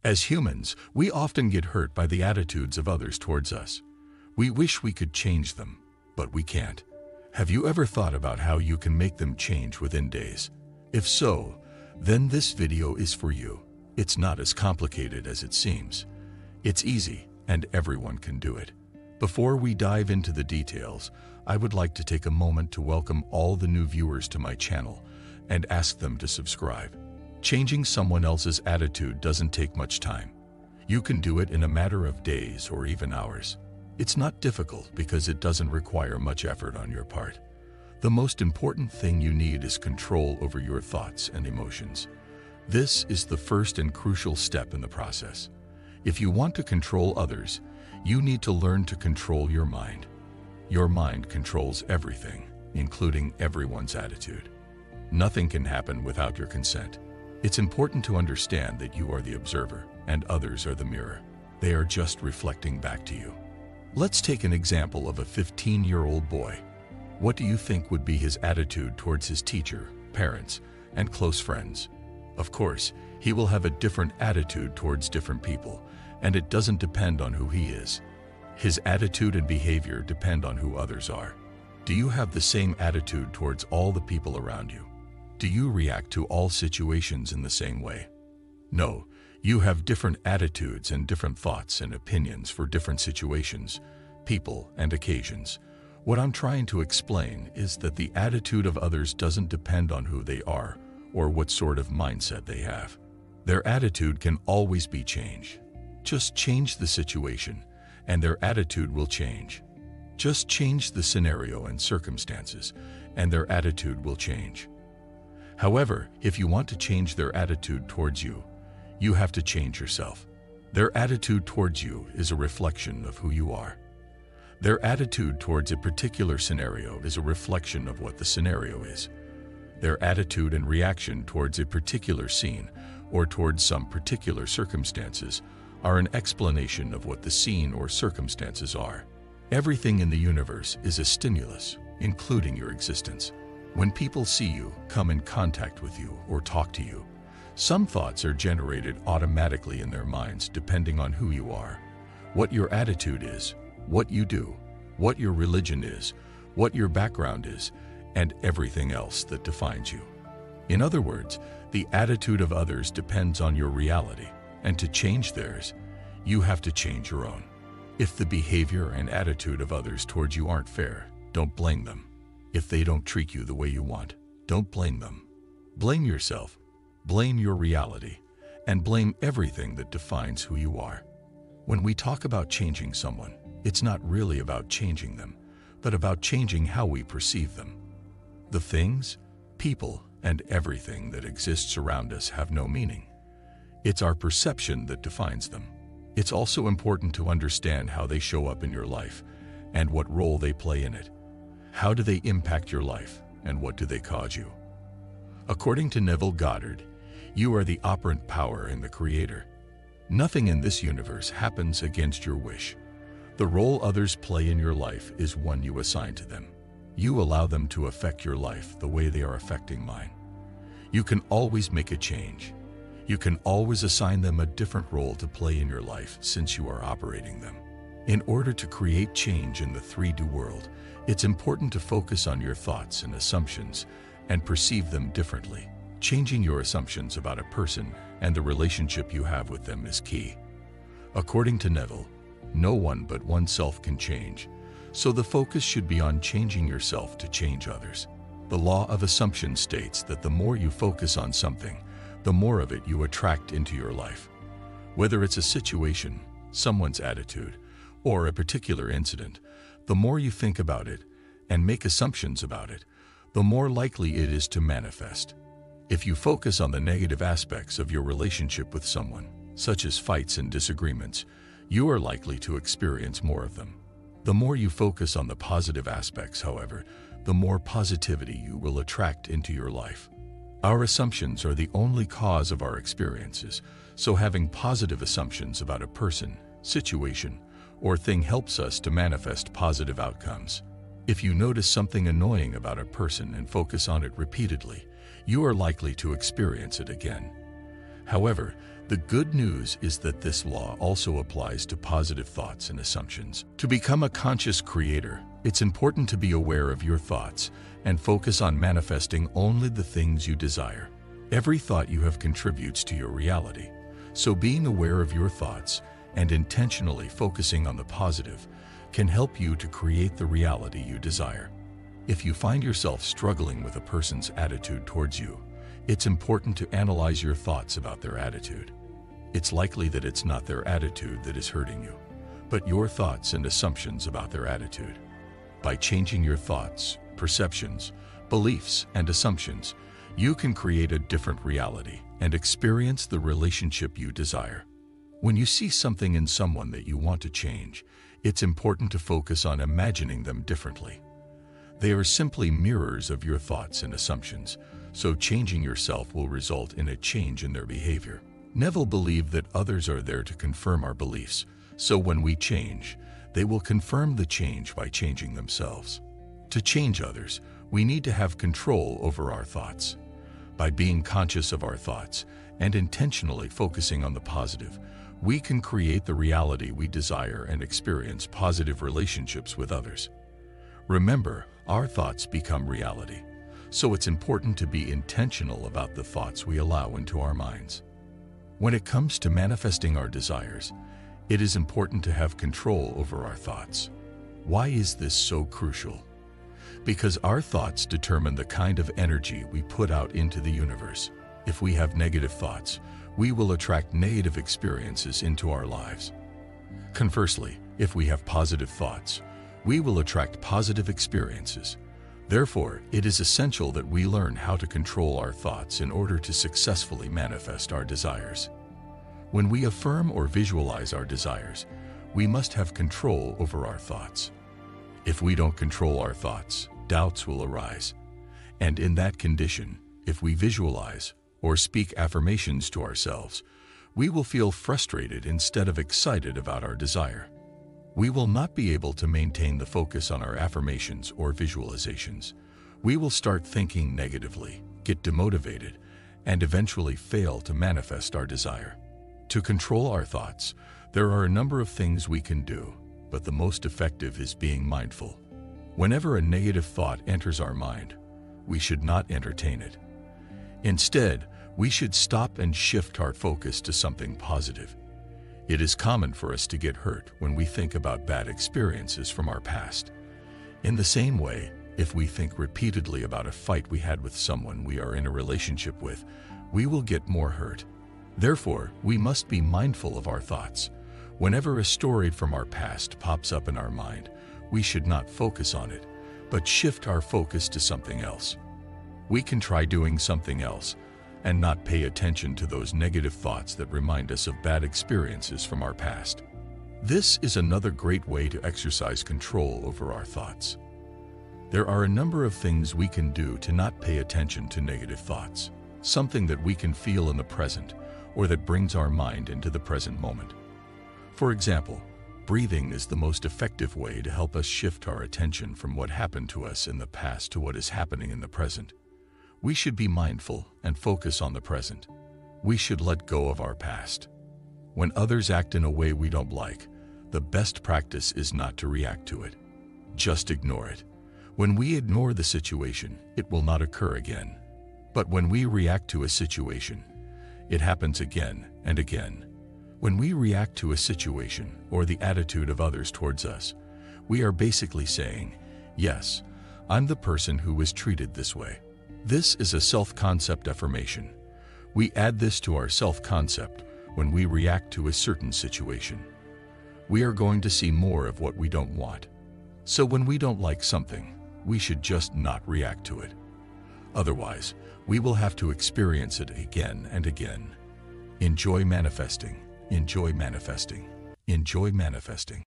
As humans, we often get hurt by the attitudes of others towards us. We wish we could change them, but we can't. Have you ever thought about how you can make them change within days? If so, then this video is for you. It's not as complicated as it seems. It's easy, and everyone can do it. Before we dive into the details, I would like to take a moment to welcome all the new viewers to my channel and ask them to subscribe. Changing someone else's attitude doesn't take much time. You can do it in a matter of days or even hours. It's not difficult because it doesn't require much effort on your part. The most important thing you need is control over your thoughts and emotions. This is the first and crucial step in the process. If you want to control others, you need to learn to control your mind. Your mind controls everything, including everyone's attitude. Nothing can happen without your consent. It's important to understand that you are the observer and others are the mirror. They are just reflecting back to you. Let's take an example of a 15-year-old boy. What do you think would be his attitude towards his teacher, parents, and close friends? Of course, he will have a different attitude towards different people, and it doesn't depend on who he is. His attitude and behavior depend on who others are. Do you have the same attitude towards all the people around you? Do you react to all situations in the same way? No, you have different attitudes and different thoughts and opinions for different situations, people, and occasions. What I'm trying to explain is that the attitude of others doesn't depend on who they are or what sort of mindset they have. Their attitude can always be changed. Just change the situation, and their attitude will change. Just change the scenario and circumstances, and their attitude will change. However, if you want to change their attitude towards you, you have to change yourself. Their attitude towards you is a reflection of who you are. Their attitude towards a particular scenario is a reflection of what the scenario is. Their attitude and reaction towards a particular scene or towards some particular circumstances are an explanation of what the scene or circumstances are. Everything in the universe is a stimulus, including your existence. When people see you, come in contact with you, or talk to you, some thoughts are generated automatically in their minds depending on who you are, what your attitude is, what you do, what your religion is, what your background is, and everything else that defines you. In other words, the attitude of others depends on your reality, and to change theirs, you have to change your own. If the behavior and attitude of others towards you aren't fair, don't blame them. If they don't treat you the way you want, don't blame them. Blame yourself, blame your reality, and blame everything that defines who you are. When we talk about changing someone, it's not really about changing them, but about changing how we perceive them. The things, people, and everything that exists around us have no meaning. It's our perception that defines them. It's also important to understand how they show up in your life and what role they play in it. How do they impact your life, and what do they cause you? According to Neville Goddard, you are the operant power and the creator. Nothing in this universe happens against your wish. The role others play in your life is one you assign to them. You allow them to affect your life the way they are affecting mine. You can always make a change. You can always assign them a different role to play in your life since you are operating them. In order to create change in the 3D world, it's important to focus on your thoughts and assumptions and perceive them differently. Changing your assumptions about a person and the relationship you have with them is key. According to Neville, no one but oneself can change, so the focus should be on changing yourself to change others. The law of assumption states that the more you focus on something, the more of it you attract into your life. Whether it's a situation, someone's attitude, or a particular incident, the more you think about it and make assumptions about it, the more likely it is to manifest. If you focus on the negative aspects of your relationship with someone, such as fights and disagreements, you are likely to experience more of them. The more you focus on the positive aspects, however, the more positivity you will attract into your life. Our assumptions are the only cause of our experiences, so having positive assumptions about a person, situation, or thing helps us to manifest positive outcomes. If you notice something annoying about a person and focus on it repeatedly, you are likely to experience it again. However, The good news is that this law also applies to positive thoughts and assumptions. To become a conscious creator, it's important to be aware of your thoughts and focus on manifesting only the things you desire. Every thought you have contributes to your reality, so being aware of your thoughts and intentionally focusing on the positive can help you to create the reality you desire. If you find yourself struggling with a person's attitude towards you, it's important to analyze your thoughts about their attitude. It's likely that it's not their attitude that is hurting you, but your thoughts and assumptions about their attitude. By changing your thoughts, perceptions, beliefs, and assumptions, you can create a different reality and experience the relationship you desire. When you see something in someone that you want to change, it's important to focus on imagining them differently. They are simply mirrors of your thoughts and assumptions, so changing yourself will result in a change in their behavior. Neville believed that others are there to confirm our beliefs, so when we change, they will confirm the change by changing themselves. To change others, we need to have control over our thoughts. By being conscious of our thoughts and intentionally focusing on the positive, we can create the reality we desire and experience positive relationships with others. Remember, our thoughts become reality, so it's important to be intentional about the thoughts we allow into our minds. When it comes to manifesting our desires, it is important to have control over our thoughts. Why is this so crucial? Because our thoughts determine the kind of energy we put out into the universe. If we have negative thoughts, we will attract negative experiences into our lives. Conversely, if we have positive thoughts, we will attract positive experiences. Therefore, it is essential that we learn how to control our thoughts in order to successfully manifest our desires. When we affirm or visualize our desires, we must have control over our thoughts. If we don't control our thoughts, doubts will arise. And in that condition, if we visualize or speak affirmations to ourselves, we will feel frustrated instead of excited about our desire. We will not be able to maintain the focus on our affirmations or visualizations. We will start thinking negatively, get demotivated, and eventually fail to manifest our desire. To control our thoughts, there are a number of things we can do, but the most effective is being mindful. Whenever a negative thought enters our mind, we should not entertain it. Instead, we should stop and shift our focus to something positive. It is common for us to get hurt when we think about bad experiences from our past. In the same way, if we think repeatedly about a fight we had with someone we are in a relationship with, we will get more hurt. Therefore, we must be mindful of our thoughts. Whenever a story from our past pops up in our mind, we should not focus on it, but shift our focus to something else. We can try doing something else and not pay attention to those negative thoughts that remind us of bad experiences from our past. This is another great way to exercise control over our thoughts. There are a number of things we can do to not pay attention to negative thoughts, something that we can feel in the present or that brings our mind into the present moment. For example, breathing is the most effective way to help us shift our attention from what happened to us in the past to what is happening in the present. We should be mindful and focus on the present. We should let go of our past. When others act in a way we don't like, the best practice is not to react to it. Just ignore it. When we ignore the situation, it will not occur again. But when we react to a situation, it happens again and again. When we react to a situation or the attitude of others towards us, we are basically saying, "Yes, I'm the person who was treated this way." This is a self-concept affirmation. We add this to our self-concept when we react to a certain situation. We are going to see more of what we don't want. So when we don't like something, we should just not react to it. Otherwise, we will have to experience it again and again. Enjoy manifesting. Enjoy manifesting. Enjoy manifesting.